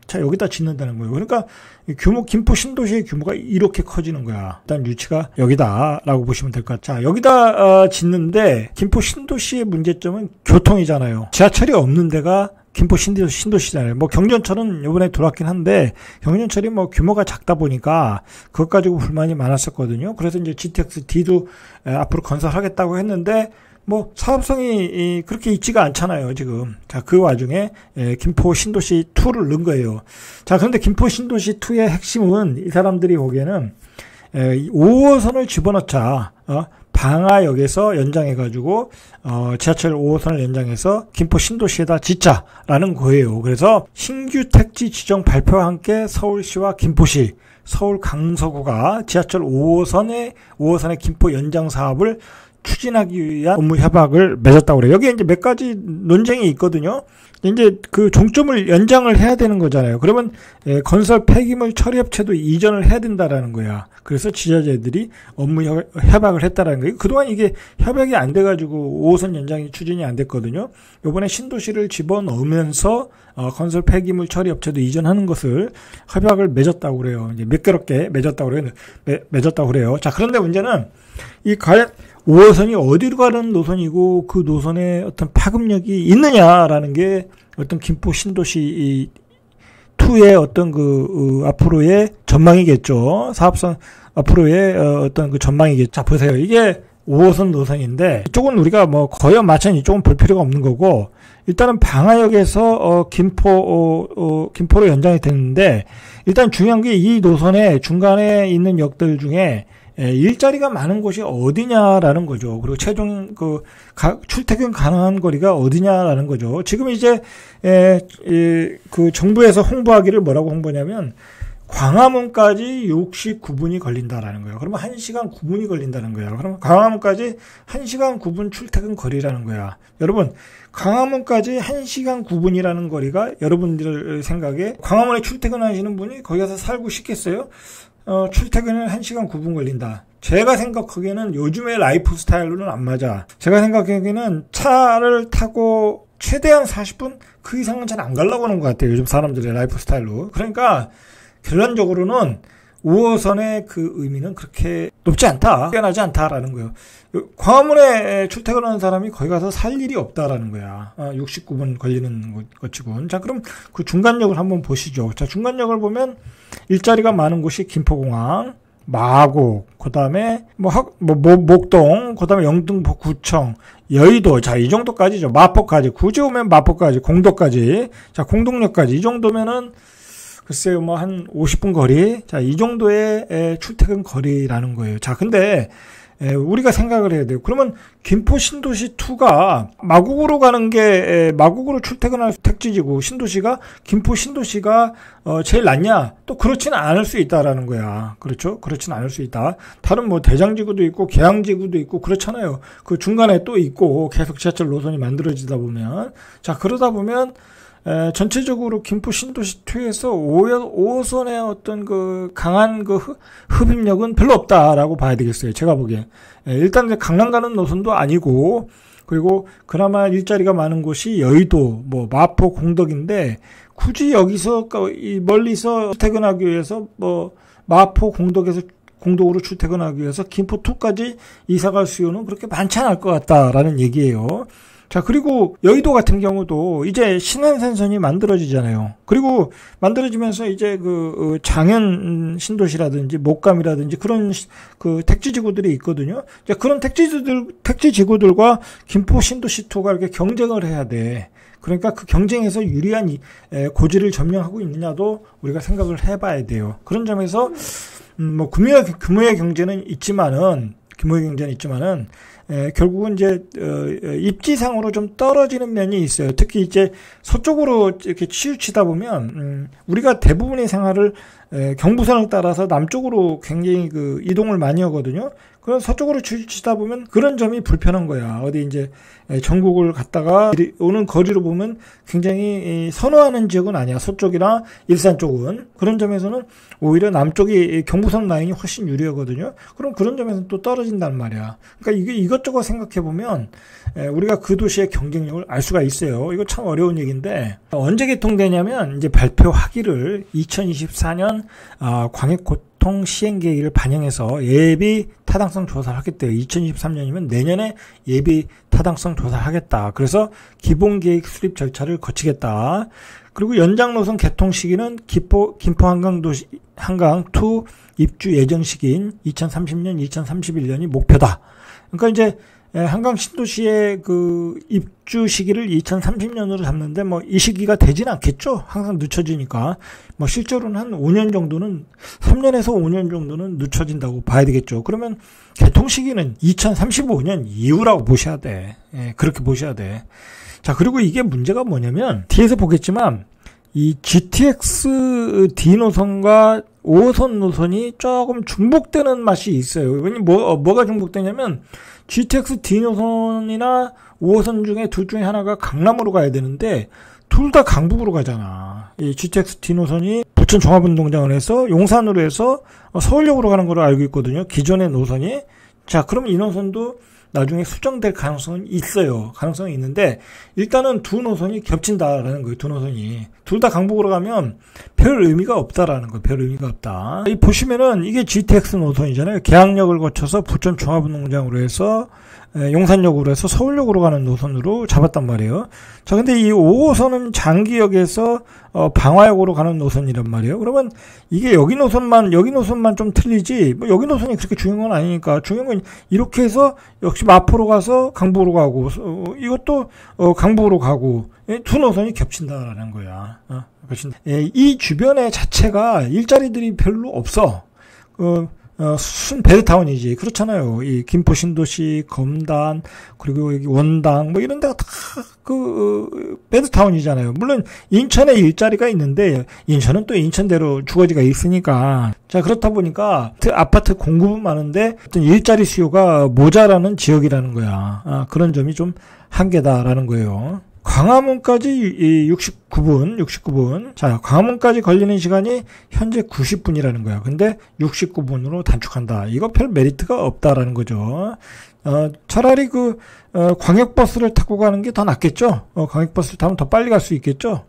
자, 여기다 짓는다는 거예요. 그러니까 김포 신도시의 규모가 이렇게 커지는 거야. 일단 유치가 여기다라고 보시면 될 것 같아요. 자, 여기다 짓는데 김포 신도시의 문제점은 교통이잖아요. 지하철이 없는 데가 김포 신도시잖아요. 뭐 경전철은 이번에 들어왔긴 한데 경전철이 뭐 규모가 작다 보니까 그것 가지고 불만이 많았었거든요. 그래서 이제 GTX-D도 앞으로 건설하겠다고 했는데 뭐 사업성이 그렇게 있지가 않잖아요, 지금. 자, 그 와중에 김포 신도시 2를 넣은 거예요. 자, 그런데 김포 신도시 2의 핵심은 이 사람들이 보기에는 5호선을 집어넣자. 방화역에서 연장해가지고 지하철 5호선을 연장해서 김포 신도시에다 짓자라는 거예요. 그래서 신규 택지 지정 발표와 함께 서울시와 김포시, 서울 강서구가 지하철 5호선의 김포 연장 사업을 추진하기 위한 업무 협약을 맺었다고 그래요. 여기에 이제 몇 가지 논쟁이 있거든요. 이제 그 종점을 연장을 해야 되는 거잖아요. 그러면 건설 폐기물 처리업체도 이전을 해야 된다라는 거야. 그래서 지자체들이 업무 협약을 했다라는 거예요. 그동안 이게 협약이 안 돼가지고 5호선 연장이 추진이 안 됐거든요. 이번에 신도시를 집어넣으면서 건설 폐기물 처리업체도 이전하는 것을 협약을 맺었다고 그래요. 이제 몇 개롭게 맺었다고 그래요. 자, 그런데 문제는 이 과연 5호선이 어디로 가는 노선이고 그 노선에 어떤 파급력이 있느냐라는 게 어떤 김포 신도시 2의 어떤 앞으로의 전망이겠죠. 사업성 앞으로의 어떤 그 전망이겠죠. 자, 보세요. 이게 5호선 노선인데 이쪽은 우리가 뭐 거의 마찬 이쪽은 볼 필요가 없는 거고 일단은 방화역에서 김포로 연장이 되는데 일단 중요한 게 이 노선의 중간에 있는 역들 중에 일자리가 많은 곳이 어디냐라는 거죠. 그리고 최종 출퇴근 가능한 거리가 어디냐라는 거죠. 지금 이제 그 정부에서 홍보하기를 뭐라고 홍보냐면 광화문까지 69분이 걸린다라는 거예요. 그러면 1시간 9분이 걸린다는 거예요. 그러면 광화문까지 1시간 9분 출퇴근 거리라는 거야. 여러분, 광화문까지 1시간 9분이라는 거리가 여러분들 생각에 광화문에 출퇴근하시는 분이 거기 가서 살고 싶겠어요? 출퇴근을 1시간 9분 걸린다. 제가 생각하기에는 요즘의 라이프 스타일로는 안 맞아. 제가 생각하기에는 차를 타고 최대한 40분? 그 이상은 잘 안 가려고 하는 것 같아요. 요즘 사람들의 라이프 스타일로. 그러니까 결론적으로는 5호선의 그 의미는 그렇게 높지 않다. 뛰어나지 않다라는 거예요. 광화문에 출퇴근하는 사람이 거기 가서 살 일이 없다라는 거야. 69분 걸리는 것치곤. 자, 그럼 그 중간역을 한번 보시죠. 자, 중간역을 보면 일자리가 많은 곳이 김포공항, 마곡, 그 다음에 목동, 그 다음에 영등포구청, 여의도. 자, 이 정도까지죠. 마포까지. 굳이 오면 마포까지, 공도까지. 자, 공동역까지. 이 정도면은 글쎄요, 뭐, 한 50분 거리? 자, 이 정도의 출퇴근 거리라는 거예요. 자, 근데, 우리가 생각을 해야 돼요. 그러면, 김포 신도시 2가 마곡으로 가는 게, 마곡으로 출퇴근할 택지지고, 김포 신도시가, 제일 낫냐? 또 그렇지는 않을 수 있다라는 거야. 그렇죠? 그렇지는 않을 수 있다. 다른 뭐, 대장지구도 있고, 계양지구도 있고, 그렇잖아요. 그 중간에 또 있고, 계속 지하철 노선이 만들어지다 보면. 자, 그러다 보면, 전체적으로 김포 신도시 2에서 5호선의 어떤 그 강한 그 흡입력은 별로 없다라고 봐야 되겠어요. 제가 보기엔. 일단 강남 가는 노선도 아니고, 그리고 그나마 일자리가 많은 곳이 여의도, 뭐 마포, 공덕인데 굳이 여기서 멀리서 출퇴근하기 위해서 뭐 마포, 공덕으로 출퇴근하기 위해서 김포 2까지 이사 갈 수요는 그렇게 많지 않을 것 같다라는 얘기예요. 자, 그리고 여의도 같은 경우도 이제 신안산선이 만들어지잖아요. 그리고 만들어지면서 이제 장현 신도시라든지 목감이라든지 그런 그 택지지구들이 있거든요. 자, 그런 택지지구들과 김포 신도시 2가 이렇게 경쟁을 해야 돼. 그러니까 그 경쟁에서 유리한 고지를 점령하고 있느냐도 우리가 생각을 해봐야 돼요. 그런 점에서 뭐 규모의 경제는 있지만은 결국은 이제 입지상으로 좀 떨어지는 면이 있어요. 특히 이제 서쪽으로 이렇게 치우치다 보면 우리가 대부분의 생활을 경부선을 따라서 남쪽으로 굉장히 그 이동을 많이 하거든요. 그럼 서쪽으로 치다 보면 그런 점이 불편한 거야. 어디 이제 전국을 갔다가 오는 거리로 보면 굉장히 선호하는 지역은 아니야. 서쪽이나 일산 쪽은. 그런 점에서는 오히려 남쪽이 경부선 라인이 훨씬 유리하거든요. 그럼 그런 점에서는 또 떨어진단 말이야. 그러니까 이게 이것저것 생각해 보면 우리가 그 도시의 경쟁력을 알 수가 있어요. 이거 참 어려운 얘기인데 언제 개통되냐면 이제 발표하기를 2024년 광역교통 시행계획을 반영해서 예비 타당성 조사를 하겠대요. 2023년이면 내년에 예비 타당성 조사를 하겠다. 그래서 기본계획 수립 절차를 거치겠다. 그리고 연장 노선 개통 시기는 김포 한강2 입주 예정 시기인 2030년, 2031년이 목표다. 그러니까 이제 한강 신도시의 그 입주 시기를 2030년으로 잡는데 뭐 이 시기가 되진 않겠죠. 항상 늦춰지니까. 뭐 실제로는 한 5년 정도는 3년에서 5년 정도는 늦춰진다고 봐야 되겠죠. 그러면 개통 시기는 2035년 이후라고 보셔야 돼. 그렇게 보셔야 돼. 자, 그리고 이게 문제가 뭐냐면 뒤에서 보겠지만 이 GTX D 노선과 5호선 노선이 조금 중복되는 맛이 있어요. 왜냐면 뭐가 중복되냐면 GTX D 노선이나 5호선 중에 둘 중에 하나가 강남으로 가야 되는데 둘 다 강북으로 가잖아. 이 GTX D 노선이 부천 종합운동장을 해서 용산으로 해서 서울역으로 가는 걸로 알고 있거든요. 기존의 노선이. 자, 그럼 이 노선도 나중에 수정될 가능성은 있어요. 가능성이 있는데 일단은 두 노선이 겹친다라는 거예요. 두 노선이. 둘 다 강북으로 가면 별 의미가 없다라는 거예요. 별 의미가 없다. 보시면은 이게 GTX 노선이잖아요. 계양역을 거쳐서 부천 종합운동장으로 해서 용산역으로 해서 서울역으로 가는 노선으로 잡았단 말이에요. 자, 근데 이 5호선은 장기역에서 방화역으로 가는 노선이란 말이에요. 그러면 이게 여기 노선만 좀 틀리지, 뭐 여기 노선이 그렇게 중요한 건 아니니까. 중요한 건 이렇게 해서 역시 마포로 가서 강북으로 가고, 이것도 강북으로 가고, 두 노선이 겹친다라는 거야. 이 주변의 자체가 일자리들이 별로 없어. 순 베드타운이지. 그렇잖아요. 이 김포 신도시, 검단, 그리고 여기 원당, 뭐 이런 데가 다 베드타운이잖아요. 물론 인천에 일자리가 있는데 인천은 또 인천대로 주거지가 있으니까. 자, 그렇다 보니까 아파트 공급은 많은데 어떤 일자리 수요가 모자라는 지역이라는 거야. 그런 점이 좀 한계다라는 거예요. 광화문까지 69분. 자, 광화문까지 걸리는 시간이 현재 90분이라는 거야. 근데 69분으로 단축한다. 이거 별 메리트가 없다라는 거죠. 차라리 광역버스를 타고 가는 게 더 낫겠죠? 광역버스를 타면 더 빨리 갈 수 있겠죠?